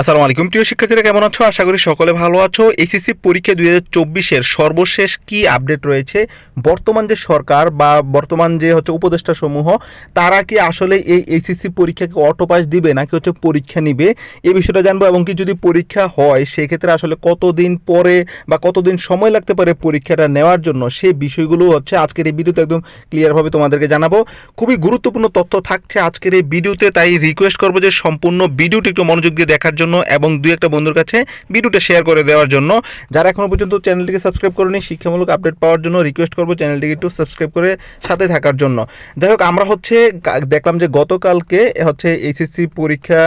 আসসালামু আলাইকুম প্রিয় শিক্ষার্থীরা, কেমন আছো? আশা করি সকলে ভালো আছো। এইচএসসি পরীক্ষা 2024-এর সর্বশেষ কি আপডেট রয়েছে, বর্তমান যে সরকার বা বর্তমান যে উপদেষ্টা সমূহ, তারা কি আসলে এই এইচএসসি পরীক্ষাকে অটোপাস দিবে নাকি পরীক্ষা নিবে, এই বিষয়টা জানবো। এবং কি যদি পরীক্ষা হয় সেক্ষেত্রে আসলে কতদিন পরে বা কতদিন সময় লাগতে পারে পরীক্ষাটা নেওয়ার জন্য, সেই বিষয়গুলো আজকের এই ভিডিওতে একদম ক্লিয়ারভাবে তোমাদেরকে জানাবো। খুবই গুরুত্বপূর্ণ তথ্য থাকছে আজকের এই ভিডিওতে, তাই রিকোয়েস্ট করবো যে সম্পূর্ণ ভিডিওটি একটু মনোযোগ দিয়ে দেখার জন্য এবং দুই একটা বন্ধুর কাছে ভিডিওটা শেয়ার করে দেওয়ার জন্য। যারা এখনো পর্যন্ত চ্যানেলটিকে সাবস্ক্রাইব করেনি, শিক্ষামূলক আপডেট পাওয়ার জন্য রিকোয়েস্ট করবো চ্যানেলটিকে একটু সাবস্ক্রাইব করে সাথে থাকার জন্য। যাই হোক, আমরা দেখলাম যে গতকালকে এইচএসসি পরীক্ষা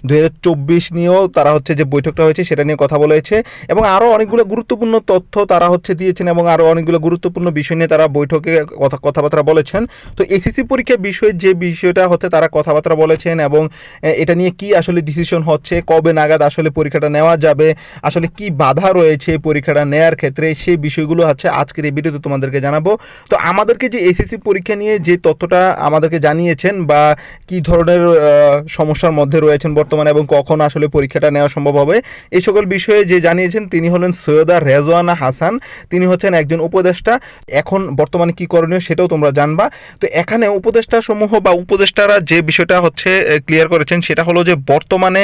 2024 নিয়েও তারা যে বৈঠকটা হয়েছে সেটা নিয়ে কথা বলেছে এবং আরও অনেকগুলো গুরুত্বপূর্ণ তথ্য তারা দিয়েছেন এবং আরও অনেকগুলো গুরুত্বপূর্ণ বিষয় নিয়ে তারা বৈঠকে কথাবার্তা বলেছেন। তো এইচএসসি পরীক্ষার বিষয়ে যে বিষয়টা তারা কথাবার্তা বলেছেন এবং এটা নিয়ে কি আসলে ডিসিশন হচ্ছে, কবে নাগাদ আসলে পরীক্ষাটা নেওয়া যাবে, আসলে কি বাধা রয়েছে পরীক্ষাটা নেওয়ার ক্ষেত্রে, সেই বিষয়গুলো আজকের এই ভিডিওতে তোমাদেরকে জানাবো। তো আমাদেরকে যে এসএসসি পরীক্ষা নিয়ে যে তথ্যটা আমাদেরকে জানিয়েছেন বা কি ধরনের সমস্যার মধ্যে রয়েছেন বর্তমানে এবং কখন আসলে পরীক্ষাটা নেওয়া সম্ভব হবে, এই সকল বিষয়ে যে জানিয়েছেন তিনি হলেন সৈয়দা রেজওয়ানা হাসান। তিনি একজন উপদেষ্টা। এখন বর্তমানে কি করণীয় সেটাও তোমরা জানবা। তো এখানে উপদেষ্টা সমূহ বা উপদেষ্টারা যে বিষয়টা ক্লিয়ার করেছেন সেটা হলো যে বর্তমানে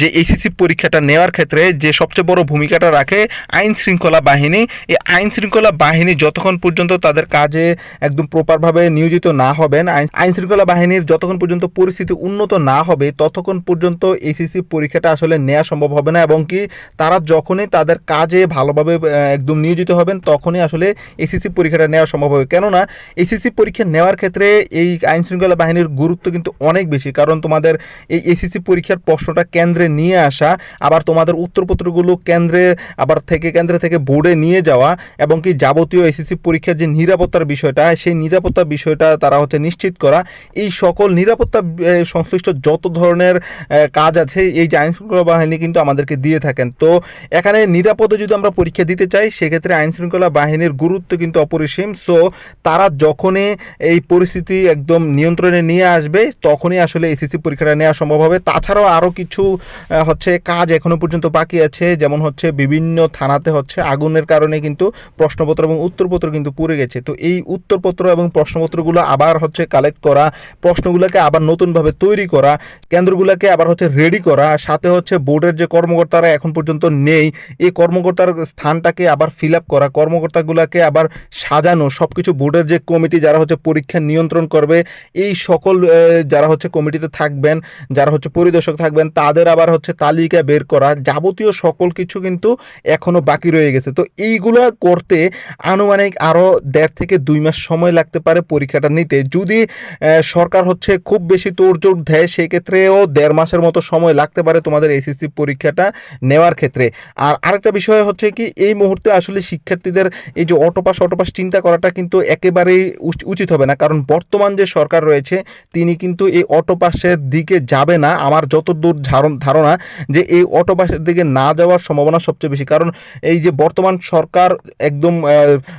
যে এইচএসসি পরীক্ষাটা নেওয়ার ক্ষেত্রে যে সবচেয়ে বড় ভূমিকাটা রাখে আইন শৃঙ্খলা বাহিনী। এই আইন শৃঙ্খলা বাহিনী যতক্ষণ পর্যন্ত তাদের কাজে একদম প্রপারভাবে নিয়োজিত না হবেন, আইন শৃঙ্খলা বাহিনীর যতক্ষণ পর্যন্ত পরিস্থিতি উন্নত না হবে ততক্ষণ পর্যন্ত এইচএসসি পরীক্ষাটা আসলে নেওয়া সম্ভব হবে না। এবং কি তারা যখনই তাদের কাজে ভালোভাবে একদম নিয়োজিত হবেন তখনই আসলে এইচএসসি পরীক্ষাটা নেওয়া সম্ভব হবে। কেননা এইচএসসি পরীক্ষা নেওয়ার ক্ষেত্রে এই আইন শৃঙ্খলা বাহিনীর গুরুত্ব কিন্তু অনেক বেশি, কারণ তোমাদের এই এইচএসসি পরীক্ষার প্রশ্নটা কেন্দ্রে নিয়ে আসা, আবার তোমাদের উত্তরপত্রগুলো কেন্দ্রে থেকে বোর্ডে নিয়ে যাওয়া এবং কি যাবতীয় এসএসসি পরীক্ষার যে নিরাপত্তার বিষয়টা, সেই নিরাপত্তার বিষয়টা তারা নিশ্চিত করা, এই সকল নিরাপত্তা সংশ্লিষ্ট যত ধরনের কাজ আছে এই যে আইন শৃঙ্খলা বাহিনী কিন্তু আমাদেরকে দিয়ে থাকেন। তো এখানে নিরাপদে যদি আমরা পরীক্ষা দিতে চাই সেক্ষেত্রে আইন শৃঙ্খলা বাহিনীর গুরুত্ব কিন্তু অপরিসীম। সো তারা যখনই এই পরিস্থিতি একদম নিয়ন্ত্রণে নিয়ে আসবে তখনই আসলে এসএসসি পরীক্ষাটা নেওয়া সম্ভব হবে। তাছাড়াও আরও কিছু কাজ এখনো পর্যন্ত বাকি আছে, যেমন বিভিন্ন থানাতে আগুনের কারণে কিন্তু প্রশ্নপত্র এবং উত্তরপত্র কিন্তু পুড়ে গেছে। তো এই উত্তরপত্র এবং প্রশ্নপত্রগুলো আবার কালেক্ট করা, প্রশ্নগুলোকে আবার নতুনভাবে তৈরি করা, কেন্দ্রগুলোকে আবার রেডি করা, সাথে বোর্ডের যে কর্মকর্তারা এখন পর্যন্ত নেই এই কর্মকর্তার স্থানটাকে আবার ফিল আপ করা, কর্মকর্তাগুলোকে আবার সাজানো, সব কিছু বোর্ডের যে কমিটি যারা পরীক্ষা নিয়ন্ত্রণ করবে এই সকল যারা কমিটিতে থাকবেন, যারা পরিদর্শক থাকবেন তাদের আবার তালিকা বের করা, যাবতীয় সকল কিছু কিন্তু এখনো বাকি রয়ে গেছে। তো এইগুলো করতে আনুমানিক আরও 1.5 থেকে 2 মাস সময় লাগতে পারে পরীক্ষাটা নিতে। যদি সরকার খুব বেশি তোড়জোড় দেয় সেক্ষেত্রেও 1.5 মাসের মতো সময় লাগতে পারে তোমাদের এসএসসি পরীক্ষাটা নেওয়ার ক্ষেত্রে। আর আরেকটা বিষয় কি এই মুহূর্তে আসলে শিক্ষার্থীদের এই যে অটোপাস চিন্তা করাটা কিন্তু একেবারেই উচিত হবে না, কারণ বর্তমান যে সরকার রয়েছে তিনি কিন্তু এই অটোপাসের দিকে যাবে না। আমার যতদূর ধারণা যে এই অটোপাসের দিকে না যাওয়ার সম্ভাবনা সবচেয়ে বেশি, কারণ এই যে বর্তমান সরকার একদম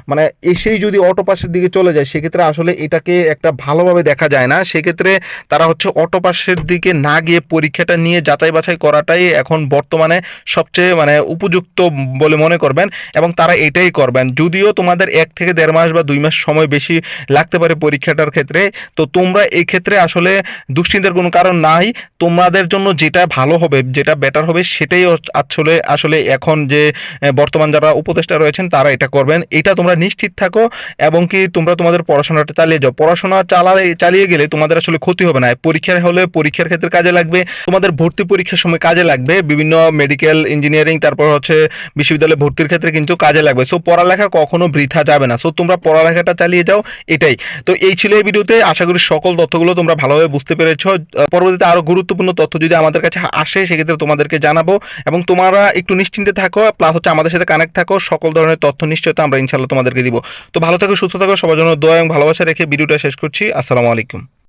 মানে এসেই যদি অটোপাসের দিকে চলে যায় সেক্ষেত্রে আসলে এটাকে একটা ভালোভাবে দেখা যায় না। সেক্ষেত্রে তারা অটোপাসের দিকে না গিয়ে পরীক্ষাটা নিয়ে যাচাই বাছাই করাটাই এখন বর্তমানে সবচেয়ে উপযুক্ত বলে মনে করবেন এবং তারা এটাই করবেন। যদিও তোমাদের 1 থেকে 1.5 মাস বা 2 মাস সময় বেশি লাগতে পারে পরীক্ষাটার ক্ষেত্রে, তো তোমরা এই ক্ষেত্রে আসলে দুশ্চিন্তার কোনো কারণ নাই। তোমাদের জন্য যেটা ভালো হবে, যেটা বেটার হবে সেটাই আসলে এখন যে বর্তমান যারা উপদেষ্টা রয়েছেন তারা এটা করবেন, এটা তোমরা নিশ্চিত থাকো। এবং কি তোমরা তোমাদের পড়াশোনাটা চালিয়ে যাও, পড়াশোনা চালিয়ে গেলে তোমাদের আসলে ক্ষতি হবে না। পরীক্ষা হলে পরীক্ষার ক্ষেত্রে কাজে লাগবে, তোমাদের ভর্তি পরীক্ষার সময় কাজে লাগবে, বিভিন্ন মেডিকেল ইঞ্জিনিয়ারিং তারপর বিশ্ববিদ্যালয়ে ভর্তির ক্ষেত্রে কিন্তু কাজে লাগবে। সো পড়ালেখা কখনো বৃথা যাবে না। সো তোমরা পড়ালেখাটা চালিয়ে যাও, এটাই। তো এই ছিল এই ভিডিওতে, আশা করি সকল তথ্যগুলো তোমরা ভালোভাবে বুঝতে পেরেছো। পরবর্তীতে আরো গুরুত্বপূর্ণ তথ্য যদি আমাদের কাছে আসে সেক্ষেত্রে তোমাদেরকে জানাবো এবং তোমরা একটু নিশ্চিন্তে থাকো, প্লাস আমাদের সাথে কানেক্ট থাকো, সকল ধরনের তথ্য নিশ্চয়তা আমরা ইনশাআল্লাহ তোমাদেরকে দিব। তো ভালো থাকো, সুস্থ থাকো, সবার জন্য দোয়া এবং ভালোবাসা রেখে ভিডিওটা শেষ করছি। আসসালামু আলাইকুম।